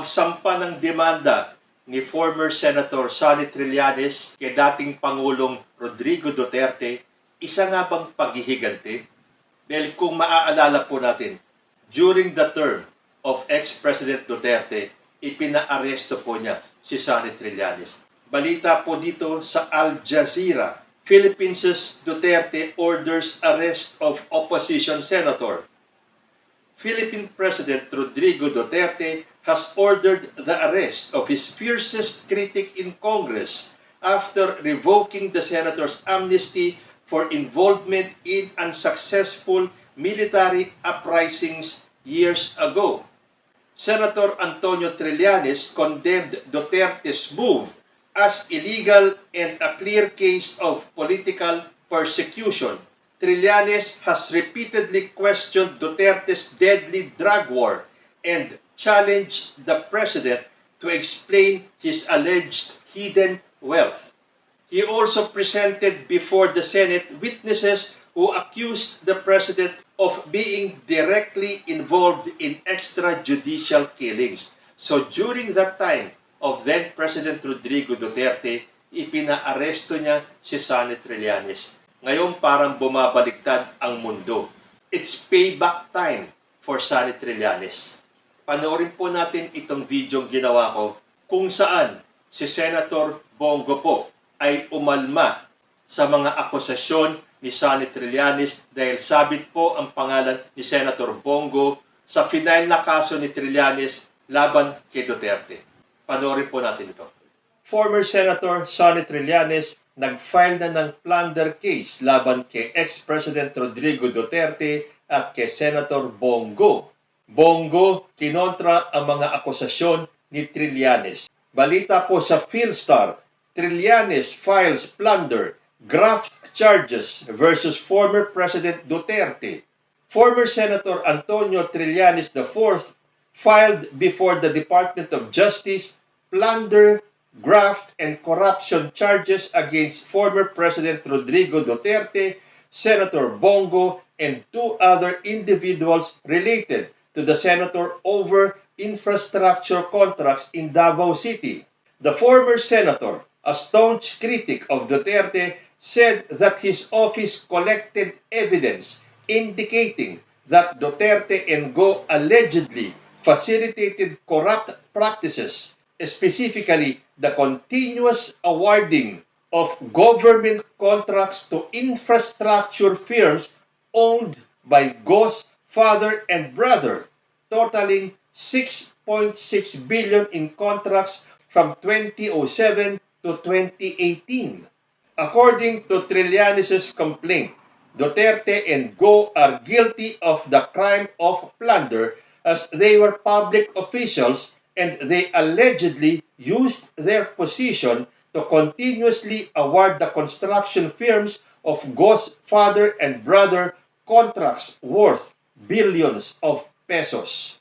pagsampa ng demanda ni former Senator Sonny Trillanes kay dating Pangulong Rodrigo Duterte, isa nga bang paghihiganti? Dahil kung maaalala po natin, during the term of ex-President Duterte, ipinaaresto po niya si Sonny Trillanes. Balita po dito sa Al Jazeera, Philippines' Duterte orders arrest of opposition senator. Philippine President Rodrigo Duterte has ordered the arrest of his fiercest critic in Congress after revoking the senator's amnesty for involvement in unsuccessful military uprisings years ago. Senator Antonio Trillanes condemned Duterte's move as illegal and a clear case of political persecution. Trillanes has repeatedly questioned Duterte's deadly drug war and challenged the president to explain his alleged hidden wealth. He also presented before the Senate witnesses who accused the president of being directly involved in extrajudicial killings. So during that time of then President Rodrigo Duterte, ipinaaresto niya si Sonny Trillanes. Ngayon parang bumabaliktad ang mundo. It's payback time for Sonny Trillanes. Panoorin po natin itong video ginawa ko kung saan si Senator Bongo po ay umalma sa mga akusasyon ni Sonny Trillanes dahil sabit po ang pangalan ni Senator Bongo sa final na kaso ni Trillanes laban kay Duterte. Panoorin po natin ito. Former Senator Sonny Trillanes nag-file na ng plunder case laban kay ex-President Rodrigo Duterte at kay Senator Bongo. Bongo kinontra ang mga akusasyon ni Trillanes. Balita po sa Philstar, Trillanes files plunder, graft charges versus former President Duterte. Former Senator Antonio Trillanes IV filed before the Department of Justice plunder, graft, and corruption charges against former President Rodrigo Duterte, Senator Bongo, and two other individuals related to the senator over infrastructure contracts in Davao City. The former senator, a staunch critic of Duterte, said that his office collected evidence indicating that Duterte and Go allegedly facilitated corrupt practices, specifically the continuous awarding of government contracts to infrastructure firms owned by Go's father and brother, totaling 6.6 billion in contracts from 2007 to 2018. According to Trillanes' complaint, Duterte and Go are guilty of the crime of plunder as they were public officials and they allegedly used their position to continuously award the construction firms of Go's father and brother contracts worth billions of pesos.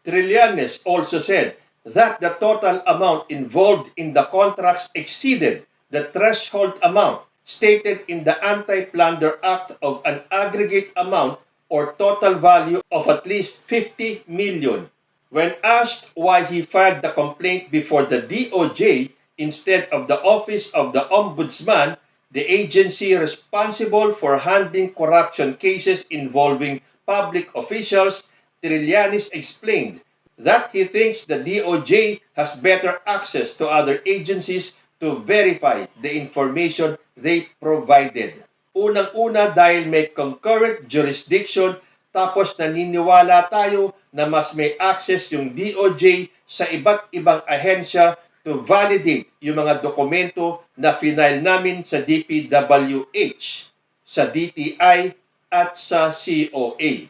Trillanes also said that the total amount involved in the contracts exceeded the threshold amount stated in the Anti-Plunder Act of an aggregate amount or total value of at least 50 million. When asked why he filed the complaint before the DOJ instead of the Office of the Ombudsman, the agency responsible for handling corruption cases involving public officials, Trillanes explained that he thinks the DOJ has better access to other agencies to verify the information they provided. Unang-una dahil may concurrent jurisdiction, tapos naniniwala tayo na mas may access yung DOJ sa iba't ibang ahensya to validate yung mga dokumento na final namin sa DPWH, sa DTI at sa COA.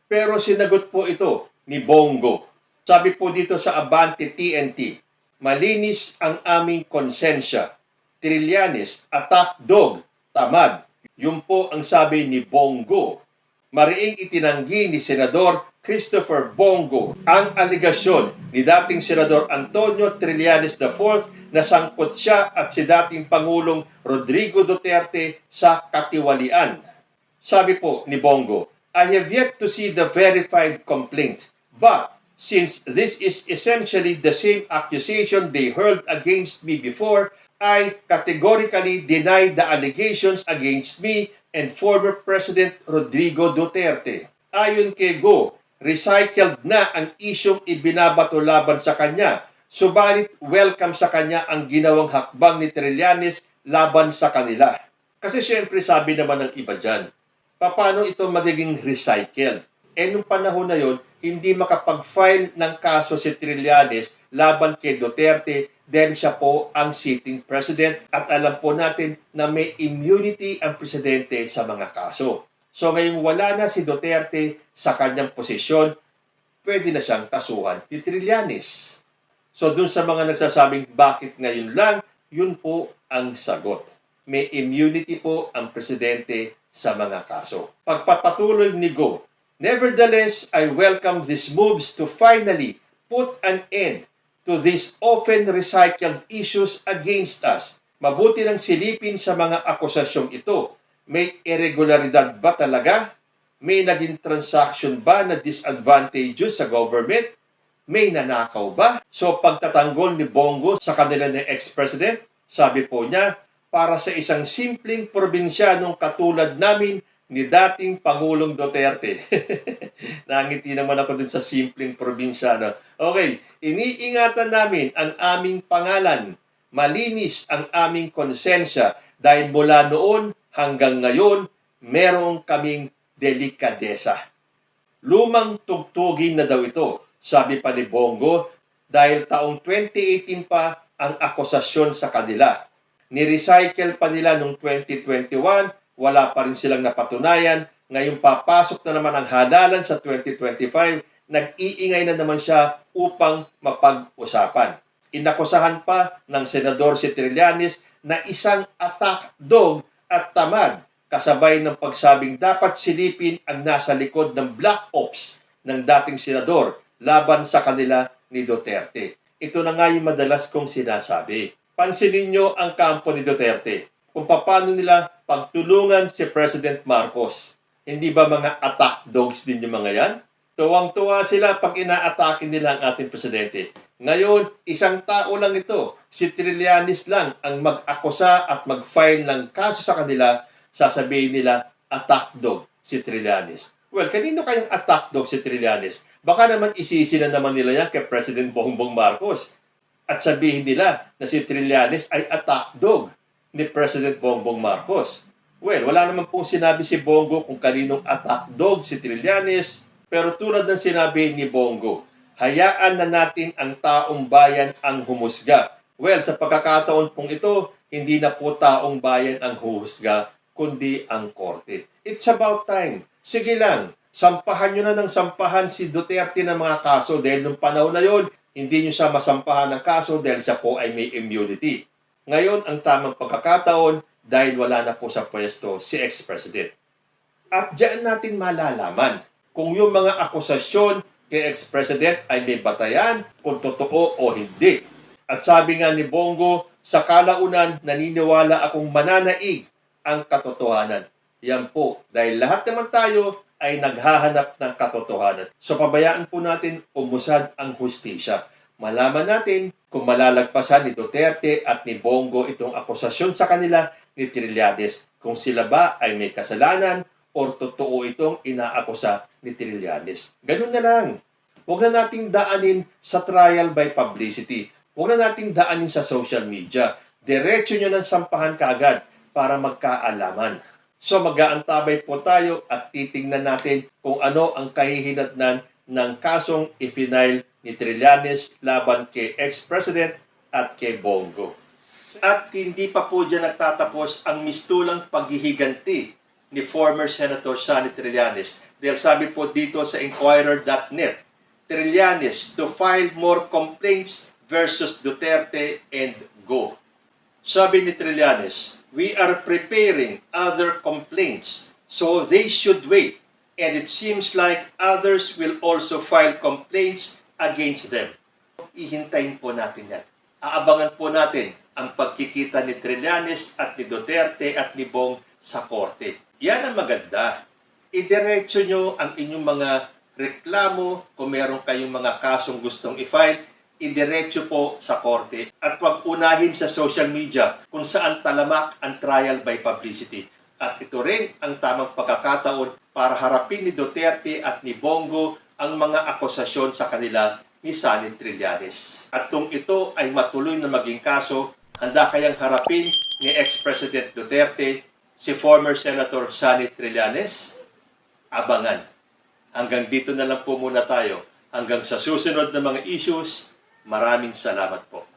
Pero sinagot po ito ni Bongo. Sabi po dito sa Abante TNT, malinis ang aming konsensya. Trillanes, attack dog, tamad. Yun po ang sabi ni Bongo. Mariing itinanggi ni Senador Christopher Bongo ang aligasyon ni dating Senador Antonio Trillanes IV na sangkot siya at si dating Pangulong Rodrigo Duterte sa katiwalian. Sabi po ni Bongo, I have yet to see the verified complaint, but Since this is essentially the same accusation they hurled against me before, I categorically deny the allegations against me and former President Rodrigo Duterte. Ayon kay Go, recycled na ang isyong ibinabato laban sa kanya, subalit welcome sa kanya ang ginawang hakbang ni Trillanes laban sa kanila. Kasi syempre sabi naman ng iba dyan, paano ito magiging recycled? Nung panahon na yon, hindi makapag-file ng kaso si Trillanes laban kay Duterte dahil siya po ang sitting president at alam po natin na may immunity ang presidente sa mga kaso. So ngayong wala na si Duterte sa kanyang posisyon, pwede na siyang kasuhan ni Trillanes. So dun sa mga nagsasabing bakit ngayon lang, yun po ang sagot. May immunity po ang presidente sa mga kaso. Pagpapatuloy ni Go, nevertheless, I welcome these moves to finally put an end to these often recycled issues against us. Mabuti nang silipin sa mga akusasyong ito. May irregularidad ba talaga? May naging transaction ba na disadvantageous sa government? May nanakaw ba? So pagtatanggol ni Bongo sa kanila ni ex-president, sabi po niya, para sa isang simpleng probinsyanong katulad namin ni dating Pangulong Duterte. Nangiti naman ako dun sa simpleng probinsyano. Okay, iniingatan namin ang aming pangalan. Malinis ang aming konsensya dahil mula noon hanggang ngayon, merong kaming delikadesa. Lumang tugtugin na daw ito, sabi pa ni Bongo, dahil taong 2018 pa ang akusasyon sa kanila. Ni-recycle pa nila noong 2021, wala pa rin silang napatunayan. Ngayon papasok na naman ang halalan sa 2025, nag-iingay na naman siya upang mapag-usapan. Inakusahan pa ng Senador si Trillanes na isang attack dog at tamad, kasabay ng pagsabing dapat silipin ang nasa likod ng black ops ng dating senador laban sa kanila ni Duterte. Ito na nga yung madalas kong sinasabi. Pansinin nyo ang kampo ni Duterte. Kung paano nila pagtulungan si President Marcos. Hindi ba mga attack dogs din yung mga yan? Tuwang-tuwa sila pag ina-atake nila ang ating presidente. Ngayon, isang tao lang ito. Si Trillanes lang ang mag-akusa at mag-file ng kaso sa kanila. Sasabihin nila, attack dog si Trillanes. Well, kanino kayang attack dog si Trillanes? Baka naman isisi na naman nila yan kay President Bongbong Marcos. At sabihin nila na si Trillanes ay attack dog ni President Bongbong Marcos. Well, wala naman pong sinabi si Bongo kung kaninong attack dog si Trillanes. Pero tulad ng sinabi ni Bongo, hayaan na natin ang taong bayan ang humusga. Well, sa pagkakataon pong ito, hindi na po taong bayan ang huhusga, kundi ang korte. It's about time. Sige lang, sampahan nyo na ng sampahan si Duterte ng mga kaso dahil nung panahon na yon, hindi nyo siya masampahan ng kaso dahil siya po ay may immunity. Ngayon, ang tamang pagkakataon dahil wala na po sa pwesto si ex-president. At diyan natin malalaman kung yung mga akusasyon kay ex-president ay may batayan, kung totoo o hindi. At sabi nga ni Bongo, sa kalaunan naniniwala akong mananaig ang katotohanan. Yan po, dahil lahat naman tayo ay naghahanap ng katotohanan. So pabayaan po natin umusad ang hustisya. Malaman natin kung malalagpasan ni Duterte at ni Bongo itong akusasyon sa kanila ni Trillanes, kung sila ba ay may kasalanan o totoo itong inaakusa ni Trillanes. Ganun na lang. Huwag na nating daanin sa trial by publicity. Huwag na nating daanin sa social media. Diretso nyo ng sampahan kaagad para magkaalaman. So mag-aantabay po tayo at titingnan natin kung ano ang kahihinatnan ng kasong ipinail ni Trillanes laban kay ex-president at kay Bongo. At hindi pa po dyan nagtatapos ang mistulang paghihiganti ni former Senator Sonny Trillanes. Dahil sabi po dito sa Inquirer.net, Trillanes to file more complaints versus Duterte and Go. Sabi ni Trillanes, we are preparing other complaints, so they should wait. And it seems like others will also file complaints against them. Ihintayin po natin yan. Aabangan po natin ang pagkikita ni Trillanes at ni Duterte at ni Bong sa korte. Yan ang maganda. Idiretso nyo ang inyong mga reklamo, kung meron kayong mga kasong gustong i-file, idiretso po sa korte at wag unahin sa social media kung saan talamak ang trial by publicity. At ito rin ang tamang pagkakataon para harapin ni Duterte at ni Bongo ang mga akusasyon sa kanila ni Sonny Trillanes. At kung ito ay matuloy na maging kaso, handa kayang harapin ni ex-President Duterte si former Senator Sonny Trillanes? Abangan. Hanggang dito na lang po muna tayo. Hanggang sa susunod na mga issues, maraming salamat po.